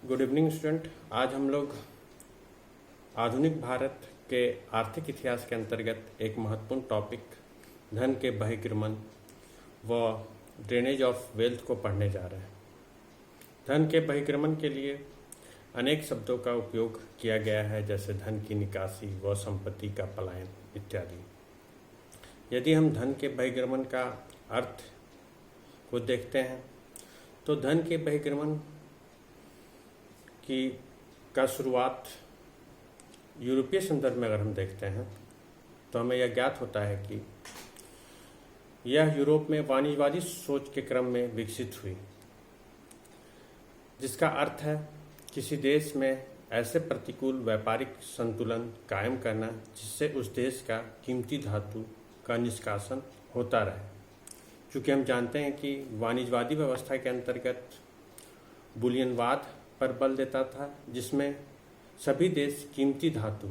Good evening student. आज हम लोग आधुनिक भारत के आर्थिक इतिहास के अंतर्गत एक महत्वपूर्ण टॉपिक धन के बहिर्गमन व ड्रेनेज ऑफ वेल्थ को पढ़ने जा रहे हैं। धन के बहिर्गमन के लिए अनेक शब्दों का उपयोग किया गया है, जैसे धन की निकासी व संपत्ति का पलायन इत्यादि। यदि हम धन के बहिर्गमन का अर्थ को देखते हैं तो धन के बहिर्गमन का शुरुआत यूरोपीय संदर्भ में अगर हम देखते हैं तो हमें यह ज्ञात होता है कि यह यूरोप में वाणिज्यवादी सोच के क्रम में विकसित हुई, जिसका अर्थ है किसी देश में ऐसे प्रतिकूल व्यापारिक संतुलन कायम करना जिससे उस देश का कीमती धातु का निष्कासन होता रहे। चूँकि हम जानते हैं कि वाणिज्यवादी व्यवस्था के अंतर्गत बुलियनवाद पर बल देता था, जिसमें सभी देश कीमती धातु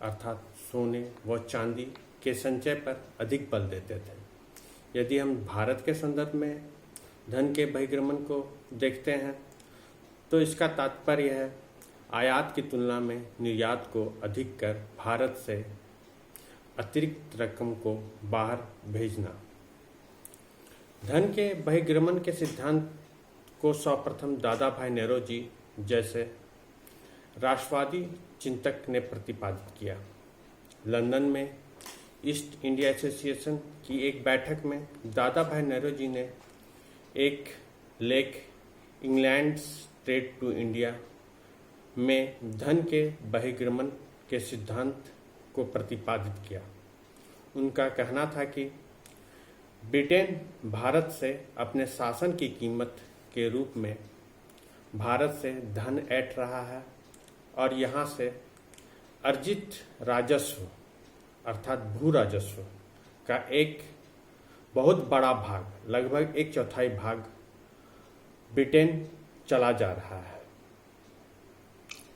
अर्थात सोने व चांदी के संचय पर अधिक बल देते थे। यदि हम भारत के संदर्भ में धन के बहिर्गमन को देखते हैं तो इसका तात्पर्य है आयात की तुलना में निर्यात को अधिक कर भारत से अतिरिक्त रकम को बाहर भेजना। धन के बहिर्गमन के सिद्धांत को सर्वप्रथम दादा भाई नौरोजी जैसे राष्ट्रवादी चिंतक ने प्रतिपादित किया। लंदन में ईस्ट इंडिया एसोसिएशन की एक बैठक में दादा भाई नौरोजी ने एक लेख इंग्लैंड ट्रेड टू इंडिया में धन के बहिर्गमन के सिद्धांत को प्रतिपादित किया। उनका कहना था कि ब्रिटेन भारत से अपने शासन की कीमत के रूप में भारत से धन ऐंठ रहा है और यहाँ से अर्जित राजस्व अर्थात भू राजस्व का एक बहुत बड़ा भाग, लगभग 1/4 भाग ब्रिटेन चला जा रहा है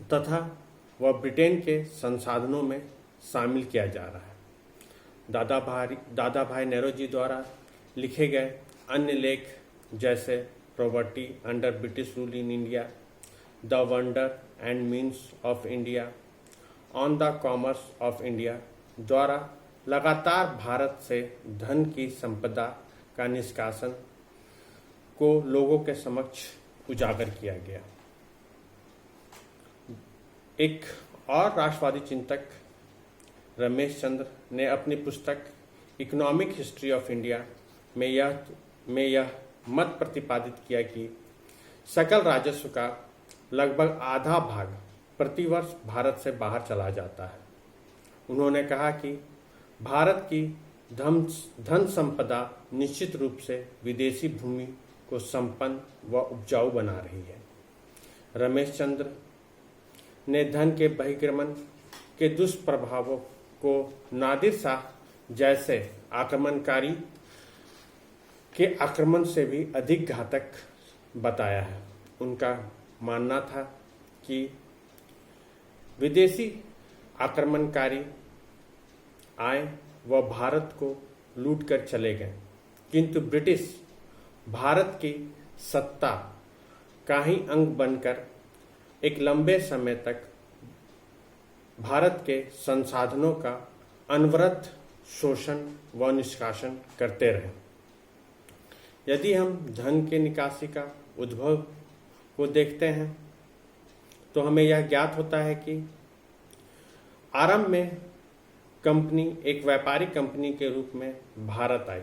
तथा वह ब्रिटेन के संसाधनों में शामिल किया जा रहा है। दादा भाई नौरोजी द्वारा लिखे गए अन्य लेख जैसे property under British rule in India, the wonder and means of India, on the commerce of India द्वारा लगातार भारत से धन की संपदा का निष्कासन को लोगों के समक्ष उजागर किया गया। एक और राष्ट्रवादी चिंतक रमेश चंद्र ने अपनी पुस्तक इकोनॉमिक हिस्ट्री ऑफ इंडिया में यह मत प्रतिपादित किया कि सकल राजस्व का लगभग आधा भाग प्रतिवर्ष भारत से बाहर चला जाता है। उन्होंने कहा कि भारत की धन संपदा निश्चित रूप से विदेशी भूमि को संपन्न व उपजाऊ बना रही है। रमेश चंद्र ने धन के बहिर्गमन के दुष्प्रभावों को नादिर शाह जैसे आक्रमणकारी के आक्रमण से भी अधिक घातक बताया है। उनका मानना था कि विदेशी आक्रमणकारी आए व भारत को लूट कर चले गए, किंतु ब्रिटिश भारत की सत्ता का ही अंग बनकर एक लंबे समय तक भारत के संसाधनों का अनवरत शोषण व निष्कासन करते रहे। यदि हम धन के निकासी का उद्भव को देखते हैं तो हमें यह ज्ञात होता है कि आरंभ में कंपनी एक व्यापारिक कंपनी के रूप में भारत आई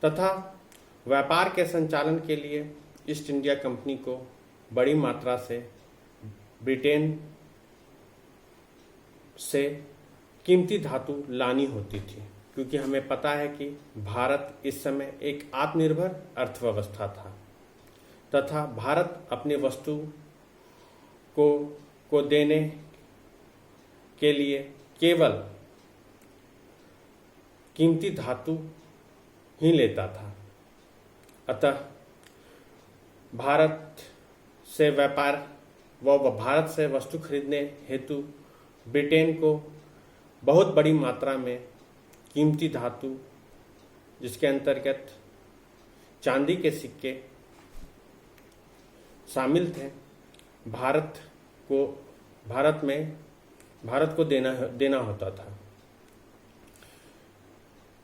तथा व्यापार के संचालन के लिए ईस्ट इंडिया कंपनी को बड़ी मात्रा से ब्रिटेन से कीमती धातु लानी होती थी, क्योंकि हमें पता है कि भारत इस समय एक आत्मनिर्भर अर्थव्यवस्था था तथा भारत अपनी वस्तु को देने के लिए केवल कीमती धातु ही लेता था। अतः भारत से व्यापार व भारत से वस्तु खरीदने हेतु ब्रिटेन को बहुत बड़ी मात्रा में कीमती धातु, जिसके अंतर्गत चांदी के सिक्के शामिल थे भारत को देना होता था।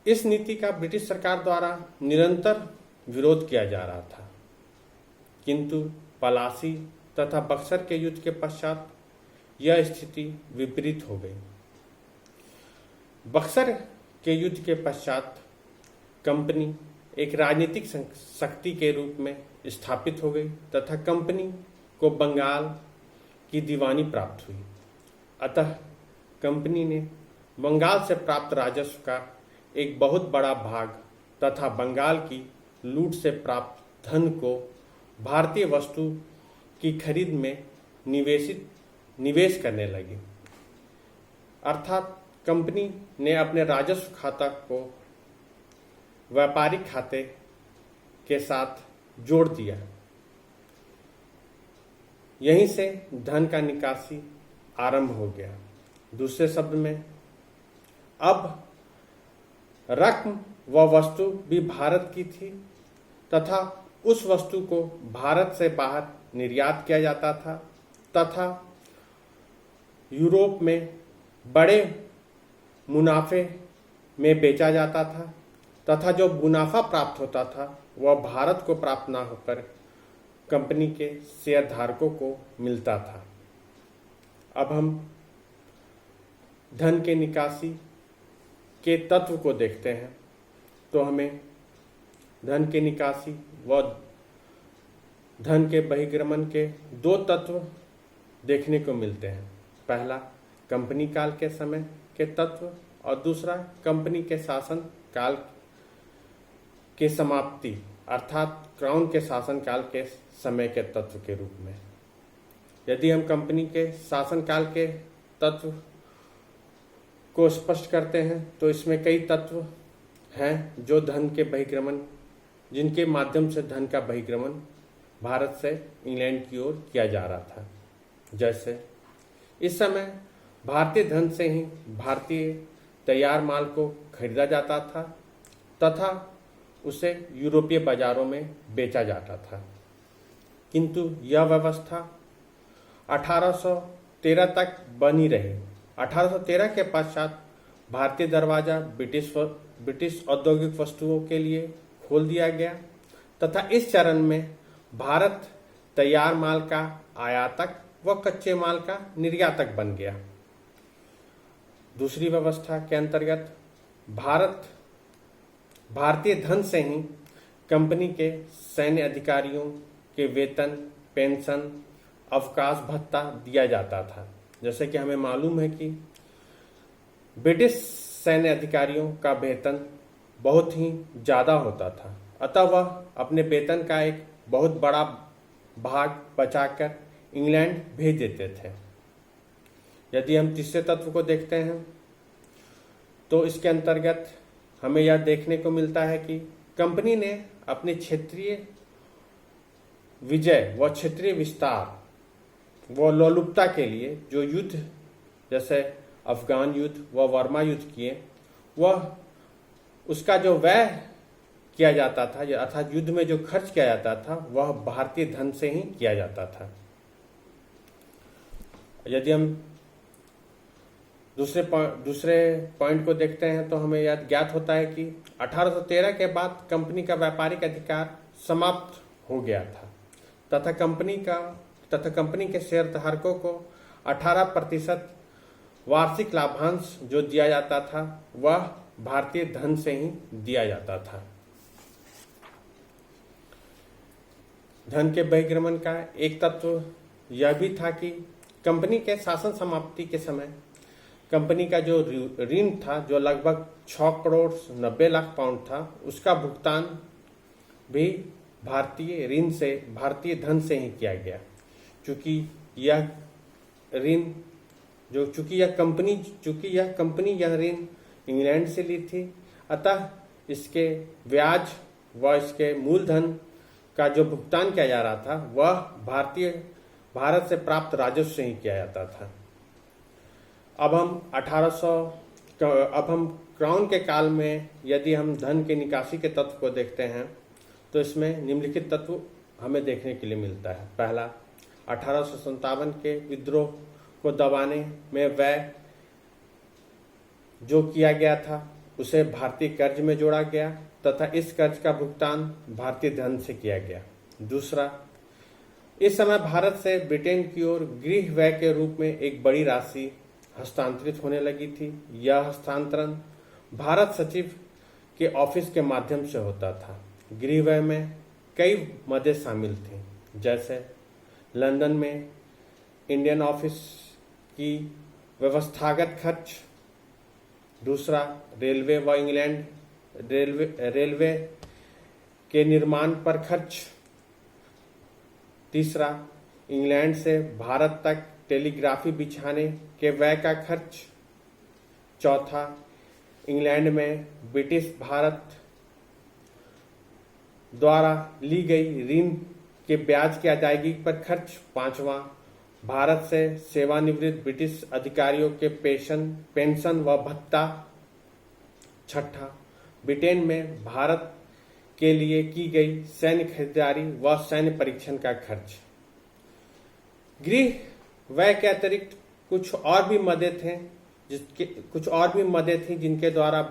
इस नीति का ब्रिटिश सरकार द्वारा निरंतर विरोध किया जा रहा था, किंतु पलासी तथा बक्सर के युद्ध के पश्चात यह स्थिति विपरीत हो गई। बक्सर के युद्ध के पश्चात कंपनी एक राजनीतिक शक्ति के रूप में स्थापित हो गई तथा कंपनी को बंगाल की दीवानी प्राप्त हुई। अतः कंपनी ने बंगाल से प्राप्त राजस्व का एक बहुत बड़ा भाग तथा बंगाल की लूट से प्राप्त धन को भारतीय वस्तु की खरीद में निवेश करने लगी। अर्थात कंपनी ने अपने राजस्व खाता को व्यापारिक खाते के साथ जोड़ दिया। यहीं से धन का निकासी आरंभ हो गया। दूसरे शब्द में अब रकम व वस्तु भी भारत की थी तथा उस वस्तु को भारत से बाहर निर्यात किया जाता था तथा यूरोप में बड़े मुनाफे में बेचा जाता था तथा जो मुनाफा प्राप्त होता था वह भारत को प्राप्त न होकर कंपनी के शेयरधारकों को मिलता था। अब हम धन के निकासी के तत्व को देखते हैं तो हमें धन के निकासी व धन के बहिर्गमन के दो तत्व देखने को मिलते हैं। पहला कंपनी काल के समय के तत्व और दूसरा कंपनी के शासन काल के समाप्ति अर्थात क्राउन के शासन काल के समय के तत्व के रूप में। यदि हम कंपनी के शासन काल के तत्व को स्पष्ट करते हैं तो इसमें कई तत्व हैं जो धन के बहिर्गमन जिनके माध्यम से धन का बहिर्गमन भारत से इंग्लैंड की ओर किया जा रहा था। जैसे इस समय भारतीय धन से ही भारतीय तैयार माल को खरीदा जाता था तथा उसे यूरोपीय बाजारों में बेचा जाता था, किंतु यह व्यवस्था 1813 तक बनी रही। 1813 के पश्चात भारतीय दरवाजा ब्रिटिश औद्योगिक वस्तुओं के लिए खोल दिया गया तथा इस चरण में भारत तैयार माल का आयातक व कच्चे माल का निर्यातक बन गया। दूसरी व्यवस्था के अंतर्गत भारतीय धन से ही कंपनी के सैन्य अधिकारियों के वेतन, पेंशन, अवकाश भत्ता दिया जाता था। जैसे कि हमें मालूम है कि ब्रिटिश सैन्य अधिकारियों का वेतन बहुत ही ज़्यादा होता था, अतः वह अपने वेतन का एक बहुत बड़ा भाग बचाकर इंग्लैंड भेज देते थे। यदि हम तीसरे तत्व को देखते हैं तो इसके अंतर्गत हमें यह देखने को मिलता है कि कंपनी ने अपने क्षेत्रीय विजय व क्षेत्रीय विस्तार व लोलुपता के लिए जो युद्ध जैसे अफगान युद्ध व वर्मा युद्ध किए, वह उसका जो व्यय किया जाता था अर्थात युद्ध में जो खर्च किया जाता था वह भारतीय धन से ही किया जाता था। यदि हम दूसरे पॉइंट को देखते हैं तो हमें यह ज्ञात होता है कि 1813 के बाद कंपनी का व्यापारिक अधिकार समाप्त हो गया था तथा कंपनी के शेयरधारकों को 18% वार्षिक लाभांश जो दिया जाता था वह भारतीय धन से ही दिया जाता था। धन के बहिर्गमन का एक तत्व यह भी था कि कंपनी के शासन समाप्ति के समय कंपनी का जो ऋण था जो लगभग 6 करोड़ 90 लाख पाउंड था, उसका भुगतान भी भारतीय धन से ही किया गया। चूंकि यह कंपनी यह ऋण इंग्लैंड से ली थी, अतः इसके ब्याज व इसके मूलधन का जो भुगतान किया जा रहा था वह भारत से प्राप्त राजस्व से ही किया जाता था। अब हम क्राउन के काल में यदि हम धन के निकासी के तत्व को देखते हैं तो इसमें निम्नलिखित तत्व हमें देखने के लिए मिलता है। पहला, 1857 के विद्रोह को दबाने में व्यय जो किया गया था उसे भारतीय कर्ज में जोड़ा गया तथा इस कर्ज का भुगतान भारतीय धन से किया गया। दूसरा, इस समय भारत से ब्रिटेन की ओर गृह व्यय के रूप में एक बड़ी राशि हस्तांतरित होने लगी थी। यह हस्तांतरण भारत सचिव के ऑफिस के माध्यम से होता था। गृह व्यय में कई मदें शामिल थीं, जैसे लंदन में इंडियन ऑफिस की व्यवस्थागत खर्च। दूसरा, रेलवे व इंग्लैंड रेलवे के निर्माण पर खर्च। तीसरा, इंग्लैंड से भारत तक टेलीग्राफी बिछाने के व्यय का खर्च। चौथा, इंग्लैंड में ब्रिटिश भारत द्वारा ली गई ऋण के ब्याज की अदायगी पर खर्च। पांचवा, भारत से सेवानिवृत्त ब्रिटिश अधिकारियों के पेंशन व भत्ता। छठा, ब्रिटेन में भारत के लिए की गई सैन्य खरीदारी व सैन्य परीक्षण का खर्च। गृह व्यय के अतिरिक्त कुछ और भी मदें थी जिनके द्वारा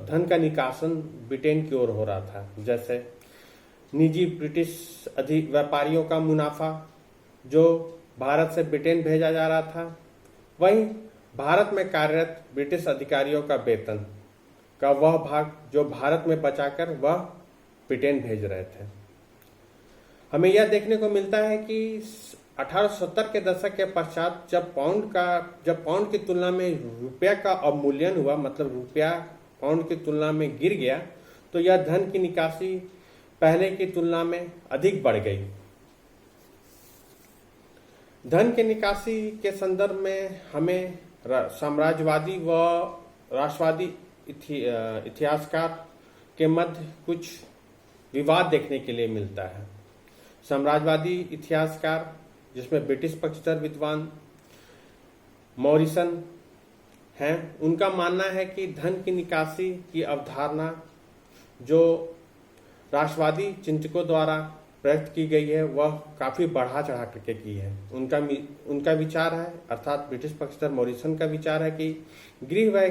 धन का निकासन ब्रिटेन की ओर हो रहा था, जैसे निजी ब्रिटिश व्यापारियों का मुनाफा जो भारत से ब्रिटेन भेजा जा रहा था, वहीं भारत में कार्यरत ब्रिटिश अधिकारियों का वेतन का वह भाग जो भारत में बचाकर वह ब्रिटेन भेज रहे थे। हमें यह देखने को मिलता है कि 1870 के दशक के पश्चात जब पाउंड की तुलना में रुपया का अवमूल्यन हुआ, मतलब रुपया पाउंड की तुलना में गिर गया, तो यह धन की निकासी पहले की तुलना में अधिक बढ़ गई। धन की निकासी के संदर्भ में हमें साम्राज्यवादी व राष्ट्रवादी इतिहासकार के मध्य कुछ विवाद देखने के लिए मिलता है। साम्राज्यवादी इतिहासकार, जिसमें ब्रिटिश पक्षधर विद्वान मॉरिसन हैं, उनका मानना है कि धन की निकासी की अवधारणा जो राष्ट्रवादी चिंतकों द्वारा प्रयुक्त की गई है वह काफी बढ़ा चढ़ा करके की है। उनका विचार है, अर्थात ब्रिटिश पक्षधर मॉरिसन का विचार है कि गृह व्यय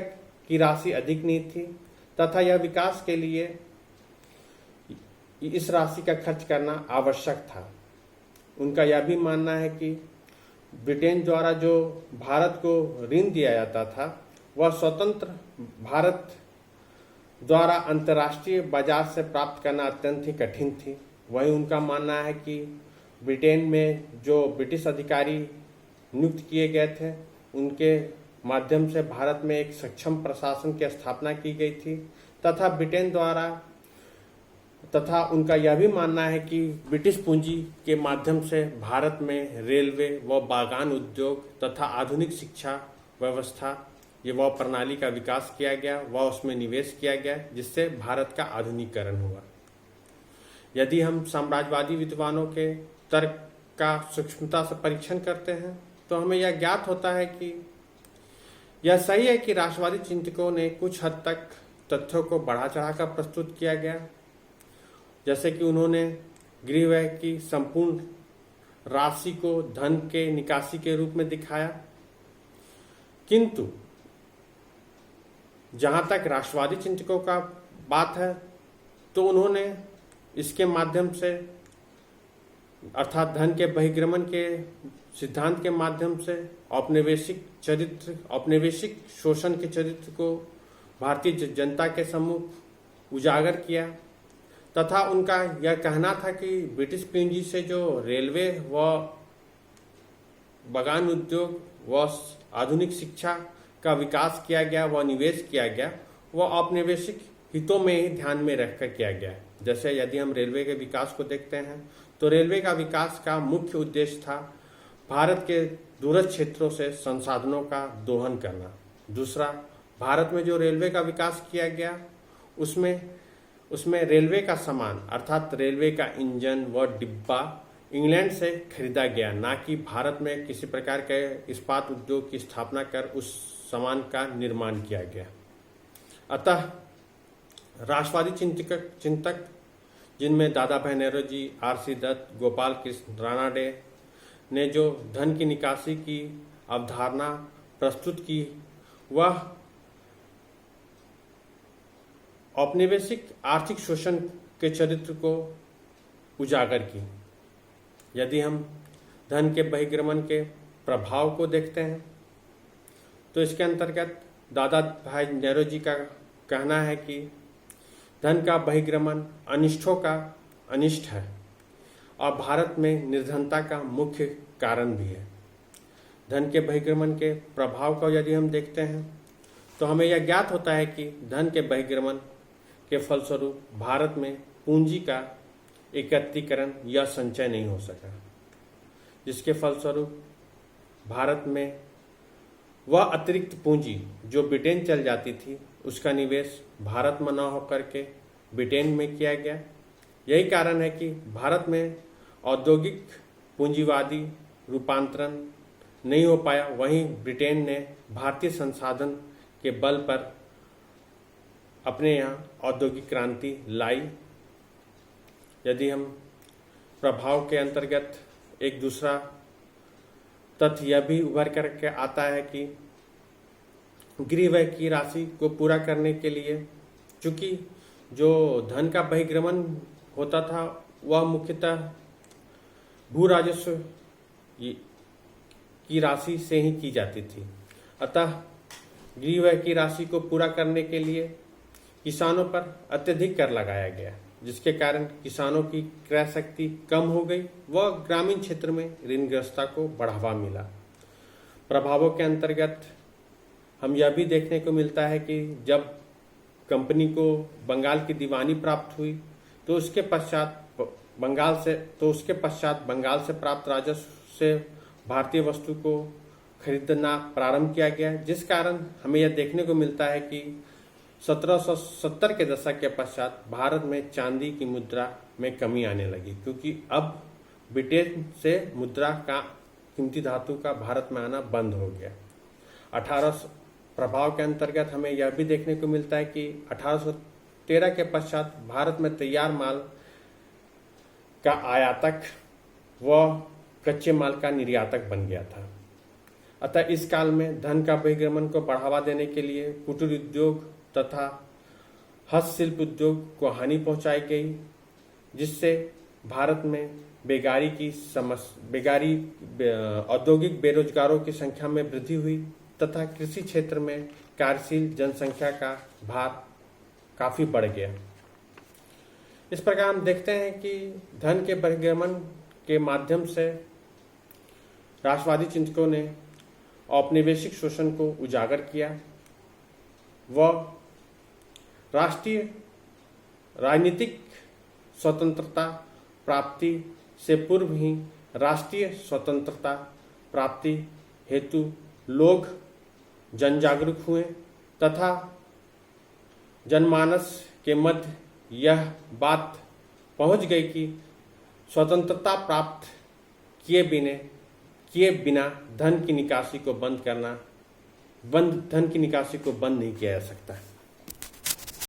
की राशि अधिक नहीं थी तथा यह विकास के लिए इस राशि का खर्च करना आवश्यक था। उनका यह भी मानना है कि ब्रिटेन द्वारा जो भारत को ऋण दिया जाता था वह स्वतंत्र भारत द्वारा अंतर्राष्ट्रीय बाजार से प्राप्त करना अत्यंत ही कठिन थी। वहीं उनका मानना है कि ब्रिटेन में जो ब्रिटिश अधिकारी नियुक्त किए गए थे उनके माध्यम से भारत में एक सक्षम प्रशासन की स्थापना की गई थी तथा उनका यह भी मानना है कि ब्रिटिश पूंजी के माध्यम से भारत में रेलवे व बागान उद्योग तथा आधुनिक शिक्षा व्यवस्था व प्रणाली का विकास किया गया व उसमें निवेश किया गया, जिससे भारत का आधुनिकीकरण हुआ। यदि हम साम्राज्यवादी विद्वानों के तर्क का सूक्ष्मता से परीक्षण करते हैं तो हमें यह ज्ञात होता है कि यह सही है कि राष्ट्रवादी चिंतकों ने कुछ हद तक तथ्यों को बढ़ा चढ़ाकर प्रस्तुत किया गया, जैसे कि उन्होंने गृह व्यय की संपूर्ण राशि को धन के निकासी के रूप में दिखाया, किंतु जहां तक राष्ट्रवादी चिंतकों का बात है तो उन्होंने इसके माध्यम से अर्थात धन के बहिर्गमन के सिद्धांत के माध्यम से औपनिवेशिक शोषण के चरित्र को भारतीय जनता के सम्मुख उजागर किया तथा उनका यह कहना था कि ब्रिटिश पूंजी से जो रेलवे व बागान उद्योग व आधुनिक शिक्षा का विकास किया गया व निवेश किया गया वह औपनिवेशिक हितों में ही ध्यान में रखकर किया गया। जैसे यदि हम रेलवे के विकास को देखते हैं तो रेलवे का विकास का मुख्य उद्देश्य था भारत के दूरस्थ क्षेत्रों से संसाधनों का दोहन करना। दूसरा, भारत में जो रेलवे का विकास किया गया उसमें रेलवे का सामान अर्थात रेलवे का इंजन व डिब्बा इंग्लैंड से खरीदा गया, ना कि भारत में किसी प्रकार के इस्पात उद्योग की स्थापना कर उस सामान का निर्माण किया गया। अतः राष्ट्रवादी चिंतक जिनमें दादा भाई नौरोजी, आर.सी. दत्त, गोपाल कृष्ण रानाडे ने जो धन की निकासी की अवधारणा प्रस्तुत की, वह औपनिवेशिक आर्थिक शोषण के चरित्र को उजागर की। यदि हम धन के बहिर्गमन के प्रभाव को देखते हैं तो इसके अंतर्गत दादा भाई नौरोजी का कहना है कि धन का बहिर्गमन अनिष्टों का अनिष्ट है और भारत में निर्धनता का मुख्य कारण भी है। धन के बहिर्गमन के प्रभाव को यदि हम देखते हैं तो हमें यह ज्ञात होता है कि धन के बहिर्गमन के फलस्वरूप भारत में पूंजी का एकत्रीकरण या संचय नहीं हो सका, जिसके फलस्वरूप भारत में वह अतिरिक्त पूंजी जो ब्रिटेन चल जाती थी उसका निवेश भारत में न होकर के ब्रिटेन में किया गया। यही कारण है कि भारत में औद्योगिक पूंजीवादी रूपांतरण नहीं हो पाया, वहीं ब्रिटेन ने भारतीय संसाधन के बल पर अपने यहाँ औद्योगिक क्रांति लाई। यदि हम प्रभाव के अंतर्गत एक दूसरा तथ्य यह भी उभर करके आता है कि गृह व्यय की राशि को पूरा करने के लिए, चूंकि जो धन का बहिर्गमन होता था वह मुख्यतः भू राजस्व की राशि से ही की जाती थी, अतः गृह व्यय की राशि को पूरा करने के लिए किसानों पर अत्यधिक कर लगाया गया, जिसके कारण किसानों की क्रय शक्ति कम हो गई व ग्रामीण क्षेत्र में ऋणग्रस्तता को बढ़ावा मिला। प्रभावों के अंतर्गत हम यह भी देखने को मिलता है कि जब कंपनी को बंगाल की दीवानी प्राप्त हुई तो उसके पश्चात बंगाल से प्राप्त राजस्व से भारतीय वस्तु को खरीदना प्रारंभ किया गया, जिस कारण हमें यह देखने को मिलता है कि 1770 के दशक के पश्चात भारत में चांदी की मुद्रा में कमी आने लगी, क्योंकि अब ब्रिटेन से मुद्रा का कीमती धातु का भारत में आना बंद हो गया। 1800 प्रभाव के अंतर्गत हमें यह भी देखने को मिलता है कि 1813 के पश्चात भारत में तैयार माल का आयातक व कच्चे माल का निर्यातक बन गया था। अतः इस काल में धन का बहिर्गमन को बढ़ावा देने के लिए कुटीर उद्योग तथा हस्तशिल्प उद्योग को हानि पहुंचाई गई, जिससे भारत में औद्योगिक बेरोजगारों की संख्या में वृद्धि हुई तथा कृषि क्षेत्र में कार्यशील जनसंख्या का भार काफी बढ़ गया। इस प्रकार हम देखते हैं कि धन के बहिर्गमन के माध्यम से राष्ट्रवादी चिंतकों ने औपनिवेशिक शोषण को उजागर किया व राष्ट्रीय राजनीतिक स्वतंत्रता प्राप्ति से पूर्व ही राष्ट्रीय स्वतंत्रता प्राप्ति हेतु लोग जन जागरूक हुए तथा जनमानस के मध्य यह बात पहुंच गई कि स्वतंत्रता प्राप्त किए बिना धन की निकासी को बंद नहीं किया जा सकता है।